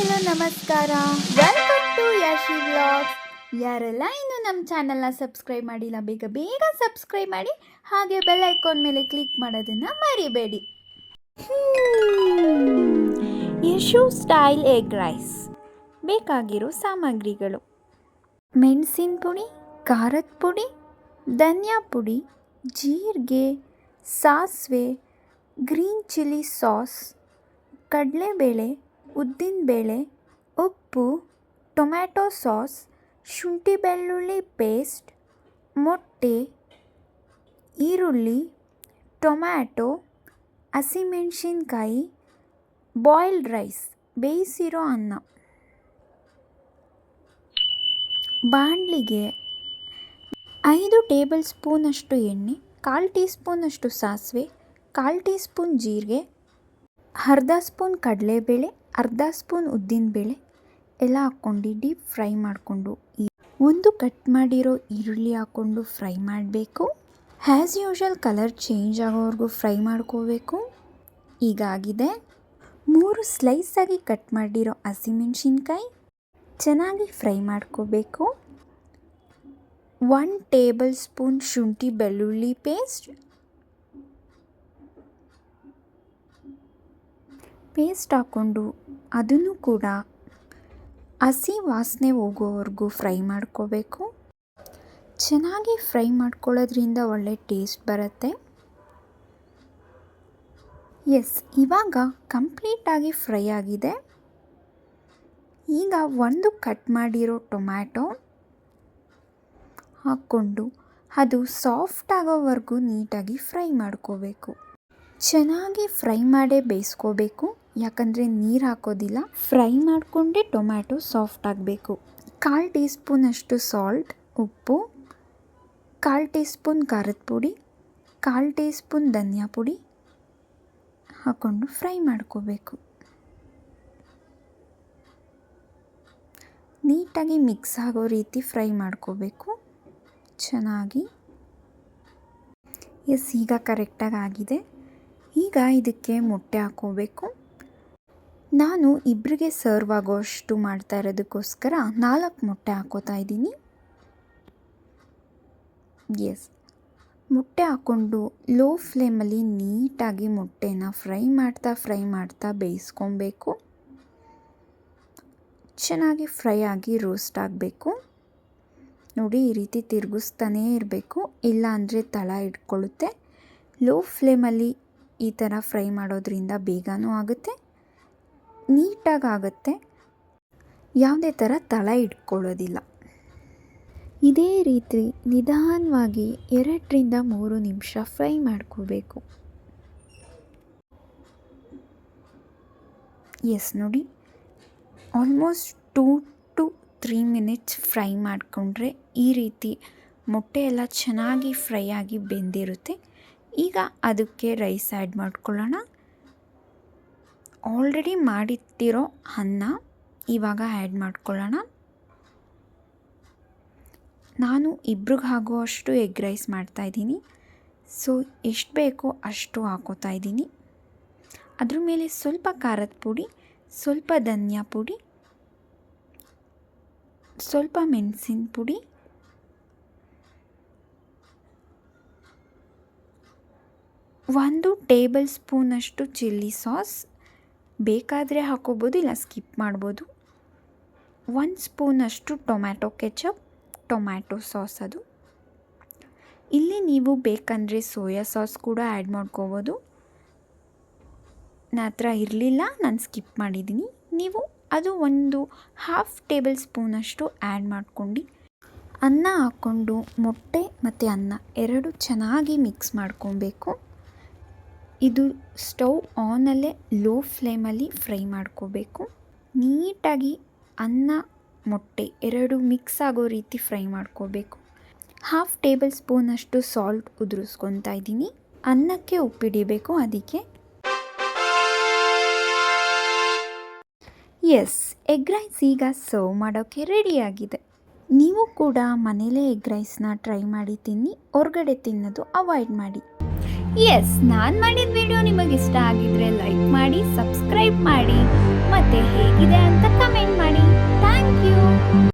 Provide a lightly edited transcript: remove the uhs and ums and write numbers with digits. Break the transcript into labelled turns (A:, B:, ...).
A: Hello ನಮಸ್ಕಾರ, welcome to Yashi vlogs. ಯಾರೆಲ್ಲ ಇನ್ನು ನಮ್ಮ ಚಾನಲ್ನ ಸಬ್ಸ್ಕ್ರೈಬ್ ಮಾಡಿಲ್ಲ ಬೇಗ ಬೇಗ ಸಬ್ಸ್ಕ್ರೈಬ್ ಮಾಡಿ, ಹಾಗೆ ಬೆಲ್ ಐಕಾನ್ ಮೇಲೆ ಕ್ಲಿಕ್ ಮಾಡೋದನ್ನು ಮರಿಬೇಡಿ. Yashu style egg rice. ಬೇಕಾಗಿರೋ ಸಾಮಗ್ರಿಗಳು: ಮೆಣಸಿನ ಪುಡಿ, ಖಾರದ ಪುಡಿ, ಧನಿಯಾ ಪುಡಿ, ಜೀರಿಗೆ, ಸಾಸಿವೆ, ಗ್ರೀನ್ ಚಿಲ್ಲಿ ಸಾಸ್, ಕಡಲೆಬೇಳೆ, ಉದ್ದಿನಬೇಳೆ, ಉಪ್ಪು, ಟೊಮ್ಯಾಟೊ ಸಾಸ್, ಶುಂಠಿ ಬೆಳ್ಳುಳ್ಳಿ ಪೇಸ್ಟ್, ಮೊಟ್ಟೆ, ಈರುಳ್ಳಿ, ಟೊಮ್ಯಾಟೊ, ಹಸಿಮೆಣಸಿನ್ಕಾಯಿ, ಬಾಯ್ಲ್ಡ್ ರೈಸ್, ಬೇಯಿಸಿರೋ ಅನ್ನ. ಬಾಣಲಿಗೆ 5 ಟೇಬಲ್ ಸ್ಪೂನಷ್ಟು ಎಣ್ಣೆ, 1/4 ಟೀ ಸ್ಪೂನಷ್ಟು ಸಾಸಿವೆ, 1/4 ಟೀ ಸ್ಪೂನ್ ಜೀರಿಗೆ, ಅರ್ಧ ಸ್ಪೂನ್ ಕಡಲೆಬೇಳೆ, ಅರ್ಧ ಸ್ಪೂನ್ ಉದ್ದಿನಬೇಳೆ ಎಲ್ಲ ಹಾಕ್ಕೊಂಡು ಡೀಪ್ ಫ್ರೈ ಮಾಡಿಕೊಂಡು ಒಂದು ಕಟ್ ಮಾಡಿರೋ ಈರುಳ್ಳಿ ಹಾಕ್ಕೊಂಡು ಫ್ರೈ ಮಾಡಬೇಕು. ಆ್ಯಸ್ ಯೂಶುವಲ್ ಕಲರ್ ಚೇಂಜ್ ಆಗೋವರೆಗೂ ಫ್ರೈ ಮಾಡ್ಕೋಬೇಕು. ಈಗಾಗಿದೆ. 3 ಸ್ಲೈಸಾಗಿ ಕಟ್ ಮಾಡಿರೋ ಹಸಿಮೆಣಸಿನ್ಕಾಯಿ ಚೆನ್ನಾಗಿ ಫ್ರೈ ಮಾಡ್ಕೋಬೇಕು. 1 ಟೇಬಲ್ ಸ್ಪೂನ್ ಶುಂಠಿ ಬೆಳ್ಳುಳ್ಳಿ ಪೇಸ್ಟ್ ಹಾಕ್ಕೊಂಡು ಅದನ್ನು ಕೂಡ ಹಸಿ ವಾಸನೆ ಹೋಗೋವರೆಗೂ ಫ್ರೈ ಮಾಡ್ಕೋಬೇಕು. ಚೆನ್ನಾಗಿ ಫ್ರೈ ಮಾಡ್ಕೊಳ್ಳೋದ್ರಿಂದ ಒಳ್ಳೆ ಟೇಸ್ಟ್ ಬರುತ್ತೆ. ಇವಾಗ ಕಂಪ್ಲೀಟಾಗಿ ಫ್ರೈ ಆಗಿದೆ. ಈಗ ಒಂದು ಕಟ್ ಮಾಡಿರೋ ಟೊಮ್ಯಾಟೊ ಹಾಕ್ಕೊಂಡು ಅದು ಸಾಫ್ಟ್ ಆಗೋವರೆಗೂ ನೀಟಾಗಿ ಫ್ರೈ ಮಾಡ್ಕೋಬೇಕು. ಚೆನ್ನಾಗಿ ಫ್ರೈ ಮಾಡೇ ಬೇಯಿಸ್ಕೋಬೇಕು, ಯಾಕಂದರೆ ನೀರು ಹಾಕೋದಿಲ್ಲ. ಫ್ರೈ ಮಾಡಿಕೊಂಡೇ ಟೊಮ್ಯಾಟೊ ಸಾಫ್ಟ್ ಆಗಬೇಕು. 1/4 ಟೀ ಸ್ಪೂನಷ್ಟು ಸಾಲ್ಟ್, ಉಪ್ಪು, 1/4 ಟೀ ಸ್ಪೂನ್ ಖಾರದ ಪುಡಿ, 1/4 ಟೀ ಸ್ಪೂನ್ ಧನಿಯಾ ಪುಡಿ ಹಾಕ್ಕೊಂಡು ಫ್ರೈ ಮಾಡ್ಕೋಬೇಕು. ನೀಟಾಗಿ ಮಿಕ್ಸ್ ಆಗೋ ರೀತಿ ಫ್ರೈ ಮಾಡ್ಕೋಬೇಕು ಚೆನ್ನಾಗಿ. ಈಗ ಕರೆಕ್ಟಾಗಿ ಆಗಿದೆ. ಈಗ ಇದಕ್ಕೆ ಮೊಟ್ಟೆ ಹಾಕ್ಕೋಬೇಕು. ನಾನು ಇಬ್ಬರಿಗೆ ಸರ್ವ್ ಆಗೋಷ್ಟು ಮಾಡ್ತಾ ಇರೋದಕ್ಕೋಸ್ಕರ 4 ಮೊಟ್ಟೆ ಹಾಕ್ಕೋತಾ ಇದ್ದೀನಿ. ಮೊಟ್ಟೆ ಹಾಕ್ಕೊಂಡು ಲೋ ಫ್ಲೇಮಲ್ಲಿ ನೀಟಾಗಿ ಮೊಟ್ಟೆನ ಫ್ರೈ ಮಾಡ್ತಾ ಬೇಯಿಸ್ಕೊಬೇಕು. ಚೆನ್ನಾಗಿ ಫ್ರೈ ಆಗಿ ರೋಸ್ಟ್ ಆಗಬೇಕು. ನೋಡಿ, ಈ ರೀತಿ ತಿರುಗಿಸ್ತಾನೇ ಇರಬೇಕು, ಇಲ್ಲ ಅಂದರೆ ತಳ ಇಟ್ಕೊಳ್ಳುತ್ತೆ. ಲೋ ಫ್ಲೇಮಲ್ಲಿ ಈ ಥರ ಫ್ರೈ ಮಾಡೋದ್ರಿಂದ ಬೇಗನೂ ಆಗುತ್ತೆ, ನೀಟಾಗುತ್ತೆ, ಯಾವುದೇ ಥರ ತಳ ಇಟ್ಕೊಳ್ಳೋದಿಲ್ಲ. ಇದೇ ರೀತಿ ನಿಧಾನವಾಗಿ 2ರಿಂದ 3 ನಿಮಿಷ ಫ್ರೈ ಮಾಡ್ಕೋಬೇಕು. ನೋಡಿ, ಆಲ್ಮೋಸ್ಟ್ 2 to 3 ಮಿನಿಟ್ಸ್ ಫ್ರೈ ಮಾಡಿಕೊಂಡ್ರೆ ಈ ರೀತಿ ಮೊಟ್ಟೆ ಎಲ್ಲ ಚೆನ್ನಾಗಿ ಫ್ರೈ ಆಗಿ ಬೆಂದಿರುತ್ತೆ. ಈಗ ಅದಕ್ಕೆ ರೈಸ್ ಆ್ಯಡ್ ಮಾಡ್ಕೊಳ್ಳೋಣ. ಆಲ್ರೆಡಿ ಮಾಡಿಟ್ಟಿರೋ ಅನ್ನ ಇವಾಗ ಆ್ಯಡ್ ಮಾಡ್ಕೊಳ್ಳೋಣ. ನಾನು ಇಬ್ರಿಗೆ ಆಗುವಷ್ಟು ಎಗ್ ರೈಸ್ ಮಾಡ್ತಾಯಿದ್ದೀನಿ, ಸೊ ಎಷ್ಟು ಬೇಕೋ ಅಷ್ಟು ಹಾಕೋತಾ ಇದ್ದೀನಿ. ಅದ್ರ ಮೇಲೆ ಸ್ವಲ್ಪ ಖಾರದ ಪುಡಿ, ಸ್ವಲ್ಪ ಧನಿಯಾ ಪುಡಿ, ಸ್ವಲ್ಪ ಮೆಣಸಿನ ಪುಡಿ, 1 ಟೇಬಲ್ ಸ್ಪೂನಷ್ಟು ಚಿಲ್ಲಿ ಸಾಸ್, ಬೇಕಾದರೆ ಹಾಕೋಬೋದು, ಇಲ್ಲ ಸ್ಕಿಪ್ ಮಾಡ್ಬೋದು. 1 ಸ್ಪೂನಷ್ಟು ಟೊಮ್ಯಾಟೊ ಕೆಚಪ್, ಟೊಮ್ಯಾಟೊ ಸಾಸ್ ಅದು. ಇಲ್ಲಿ ನೀವು ಬೇಕಂದರೆ ಸೋಯಾ ಸಾಸ್ ಕೂಡ ಆ್ಯಡ್ ಮಾಡ್ಕೋಬೋದು. ನನ್ನ ಹತ್ರ ಇರಲಿಲ್ಲ, ನಾನು ಸ್ಕಿಪ್ ಮಾಡಿದ್ದೀನಿ. ನೀವು ಅದು 1/2 ಟೇಬಲ್ ಸ್ಪೂನಷ್ಟು ಆ್ಯಡ್ ಮಾಡ್ಕೊಂಡು ಅನ್ನ ಹಾಕ್ಕೊಂಡು ಮೊಟ್ಟೆ ಮತ್ತು ಅನ್ನ 2 ಚೆನ್ನಾಗಿ ಮಿಕ್ಸ್ ಮಾಡ್ಕೊಬೇಕು. ಇದು ಸ್ಟವ್ ಆನಲ್ಲೇ ಲೋ ಫ್ಲೇಮಲ್ಲಿ ಫ್ರೈ ಮಾಡ್ಕೋಬೇಕು. ನೀಟಾಗಿ ಅನ್ನ ಮೊಟ್ಟೆ 2 ಮಿಕ್ಸ್ ಆಗೋ ರೀತಿ ಫ್ರೈ ಮಾಡ್ಕೋಬೇಕು. 1/2 ಟೇಬಲ್ ಸ್ಪೂನಷ್ಟು ಸಾಲ್ಟ್ ಉದುರಿಸ್ಕೊತಾ ಇದ್ದೀನಿ. ಅನ್ನಕ್ಕೆ ಉಪ್ಪಿಡಿಬೇಕು, ಅದಕ್ಕೆ. ಎಗ್ ರೈಸ್ ಈಗ ಸರ್ವ್ ಮಾಡೋಕ್ಕೆ ರೆಡಿಯಾಗಿದೆ. ನೀವು ಕೂಡ ಮನೇಲೇ ಎಗ್ ರೈಸ್ನ ಟ್ರೈ ಮಾಡಿ ತಿನ್ನಿ, ಹೊರಗಡೆ ತಿನ್ನೋದು ಅವಾಯ್ಡ್ ಮಾಡಿ. ನಾನು ಮಾಡಿದ ವಿಡಿಯೋ ನಿಮಗೆ ಇಷ್ಟ ಆಗಿದ್ರೆ ಲೈಕ್ ಮಾಡಿ, ಸಬ್ಸ್ಕ್ರೈಬ್ ಮಾಡಿ, ಮತ್ತು